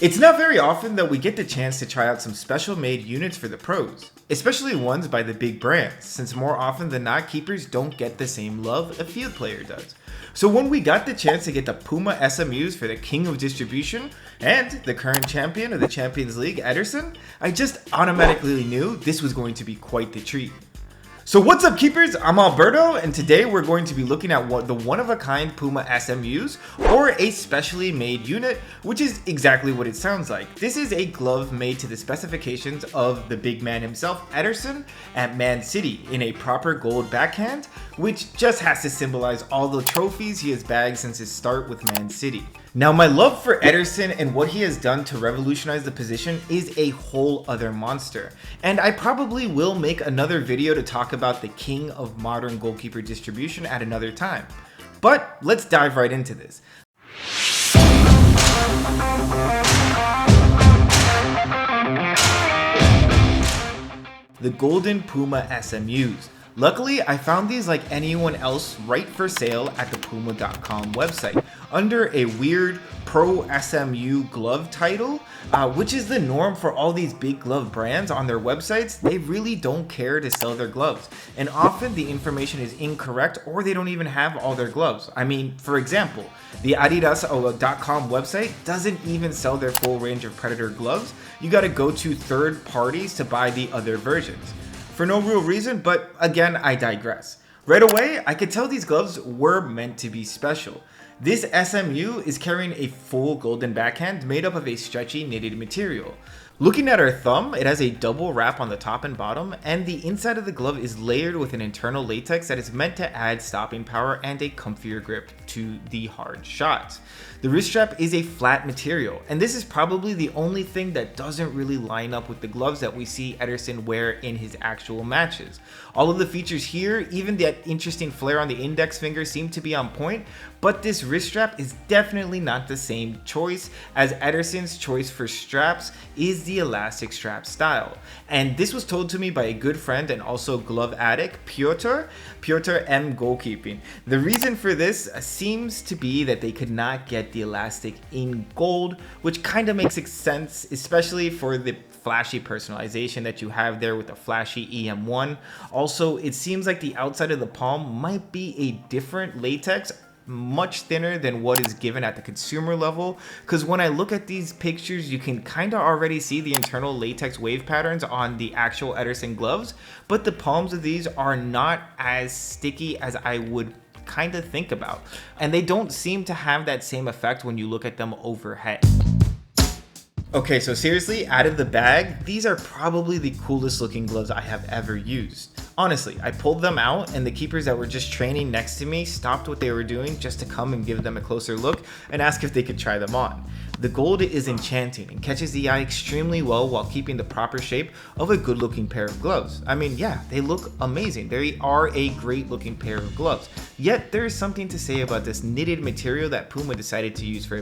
It's not very often that we get the chance to try out some special made units for the pros, especially ones by the big brands, since more often than not keepers don't get the same love a field player does. So when we got the chance to get the Puma SMUs for the king of distribution and the current champion of the Champions League, Ederson, I just automatically knew this was going to be quite the treat. So what's up keepers, I'm Alberto, and today we're going to be looking at the one-of-a-kind Puma SMUs, or a specially made unit, which is exactly what it sounds like. This is a glove made to the specifications of the big man himself, Ederson, at Man City, in a proper gold backhand, which just has to symbolize all the trophies he has bagged since his start with Man City. Now, my love for Ederson and what he has done to revolutionize the position is a whole other monster, and I probably will make another video to talk about the king of modern goalkeeper distribution at another time. But let's dive right into this. The Golden Puma SMUs. Luckily, I found these like anyone else right for sale at the Puma.com website under a weird Pro SMU glove title, which is the norm for all these big glove brands on their websites. They really don't care to sell their gloves, and often the information is incorrect or they don't even have all their gloves. I mean, for example, the Adidas.com website doesn't even sell their full range of Predator gloves. You gotta go to third parties to buy the other versions. For no real reason, but again, I digress. Right away, I could tell these gloves were meant to be special. This SMU is carrying a full golden backhand made up of a stretchy knitted material. Looking at our thumb, it has a double wrap on the top and bottom, and the inside of the glove is layered with an internal latex that is meant to add stopping power and a comfier grip to the hard shots. The wrist strap is a flat material, and this is probably the only thing that doesn't really line up with the gloves that we see Ederson wear in his actual matches. All of the features here, even that interesting flare on the index finger, seem to be on point, but this wrist strap is definitely not the same choice, as Ederson's choice for straps is the elastic strap style. And this was told to me by a good friend and also glove addict, Piotr M. Goalkeeping. The reason for this seems to be that they could not get the elastic in gold, which kind of makes sense, especially for the flashy personalization that you have there with the flashy EM1. Also, it seems like the outside of the palm might be a different latex, much thinner than what is given at the consumer level, because when I look at these pictures you can kind of already see the internal latex wave patterns on the actual Ederson gloves, but the palms of these are not as sticky as I would kind of think about, and they don't seem to have that same effect when you look at them overhead. Okay, so seriously, out of the bag, these are probably the coolest looking gloves I have ever used. Honestly, I pulled them out and the keepers that were just training next to me stopped what they were doing just to come and give them a closer look and ask if they could try them on. The gold is enchanting and catches the eye extremely well while keeping the proper shape of a good looking pair of gloves. I mean, yeah, they look amazing. They are a great looking pair of gloves. Yet there is something to say about this knitted material that Puma decided to use for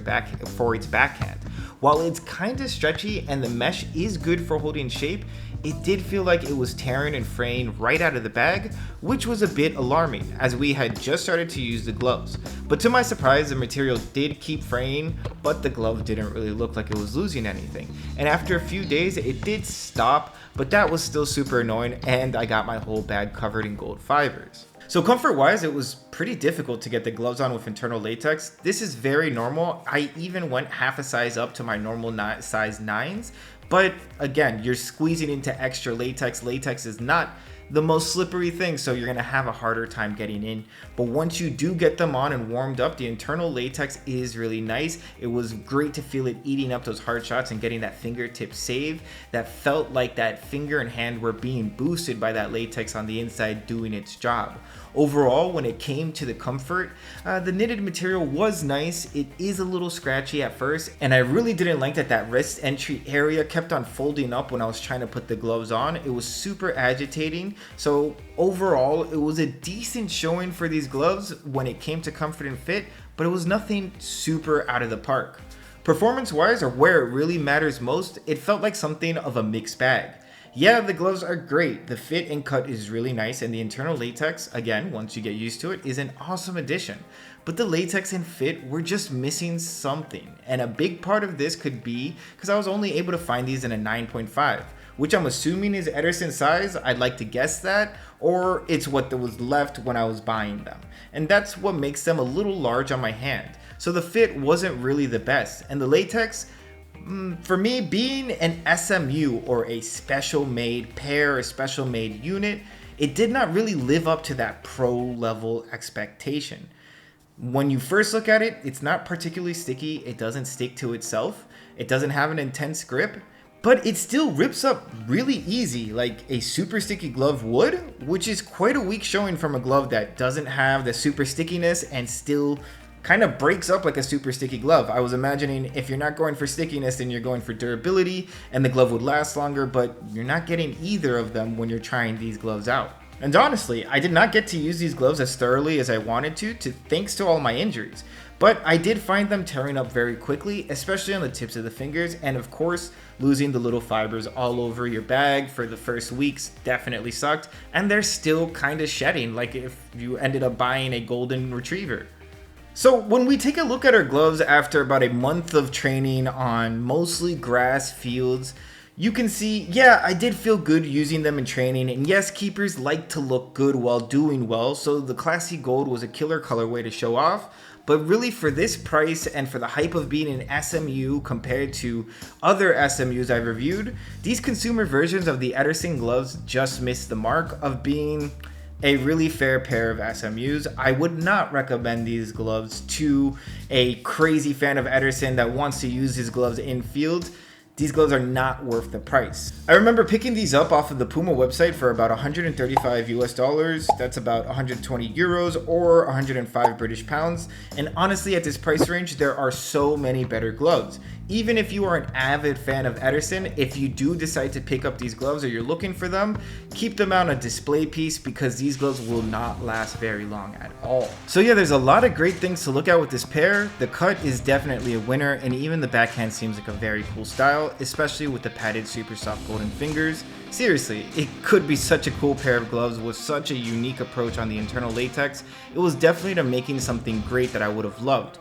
its backhand. While it's kind of stretchy and the mesh is good for holding shape, it did feel like it was tearing and fraying right out of the bag, which was a bit alarming as we had just started to use the gloves. But to my surprise, the material did keep fraying, but the glove didn't really look like it was losing anything. And after a few days, it did stop, but that was still super annoying, and I got my whole bag covered in gold fibers. So comfort wise, it was pretty difficult to get the gloves on with internal latex. This is very normal. I even went half a size up to my normal size 9s. But again, you're squeezing into extra latex. Latex is not the most slippery thing, so you're gonna have a harder time getting in. But once you do get them on and warmed up, the internal latex is really nice. It was great to feel it eating up those hard shots and getting that fingertip save that felt like that finger and hand were being boosted by that latex on the inside doing its job. Overall, when it came to the comfort, the knitted material was nice. It is a little scratchy at first, and I really didn't like that wrist entry area kept on folding up when I was trying to put the gloves on. It was super agitating. So overall, it was a decent showing for these gloves when it came to comfort and fit, but it was nothing super out of the park. Performance wise, or where it really matters most, it felt like something of a mixed bag. Yeah, the gloves are great. The fit and cut is really nice, and the internal latex, again, once you get used to it, is an awesome addition. but the latex and fit were just missing something. And a big part of this could be because I was only able to find these in a 9.5, which I'm assuming is Ederson's size. I'd like to guess that, or it's what was left when I was buying them. And that's what makes them a little large on my hand. So the fit wasn't really the best. And the latex, for me, being an SMU or a special made pair, a special made unit, it did not really live up to that pro level expectation. When you first look at it, it's not particularly sticky. It doesn't stick to itself. It doesn't have an intense grip, but it still rips up really easy like a super sticky glove would, which is quite a weak showing from a glove that doesn't have the super stickiness and still kind of breaks up like a super sticky glove. I was imagining if you're not going for stickiness, then you're going for durability and the glove would last longer, but you're not getting either of them when you're trying these gloves out. And honestly, I did not get to use these gloves as thoroughly as I wanted to thanks to all my injuries. But I did find them tearing up very quickly, especially on the tips of the fingers, and of course, losing the little fibers all over your bag for the first weeks definitely sucked, and they're still kind of shedding like if you ended up buying a golden retriever. So when we take a look at our gloves after about a month of training on mostly grass fields, you can see, yeah, I did feel good using them in training, and yes, keepers like to look good while doing well, so the classy gold was a killer colorway to show off. But really, for this price and for the hype of being an SMU compared to other SMUs I've reviewed, these consumer versions of the Ederson gloves just missed the mark of being a really fair pair of SMUs. I would not recommend these gloves to a crazy fan of Ederson that wants to use his gloves in field. These gloves are not worth the price. I remember picking these up off of the Puma website for about 135 US dollars. That's about 120 euros or 105 British pounds. And honestly, at this price range, there are so many better gloves. Even if you are an avid fan of Ederson, if you do decide to pick up these gloves or you're looking for them, keep them on a display piece because these gloves will not last very long at all. So yeah, there's a lot of great things to look at with this pair. The cut is definitely a winner, and even the backhand seems like a very cool style, especially with the padded super soft golden fingers. Seriously, it could be such a cool pair of gloves with such a unique approach on the internal latex. It was definitely making something great that I would have loved.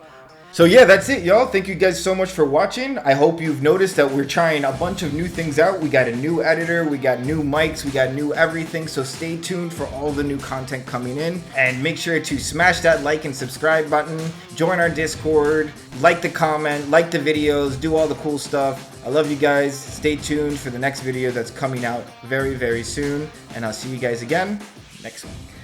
So yeah, that's it, y'all. Thank you guys so much for watching. I hope you've noticed that we're trying a bunch of new things out. We got a new editor, we got new mics, we got new everything. So stay tuned for all the new content coming in. And make sure to smash that like and subscribe button, join our Discord, like the comment, like the videos, do all the cool stuff. I love you guys. Stay tuned for the next video that's coming out very, very soon. And I'll see you guys again next week.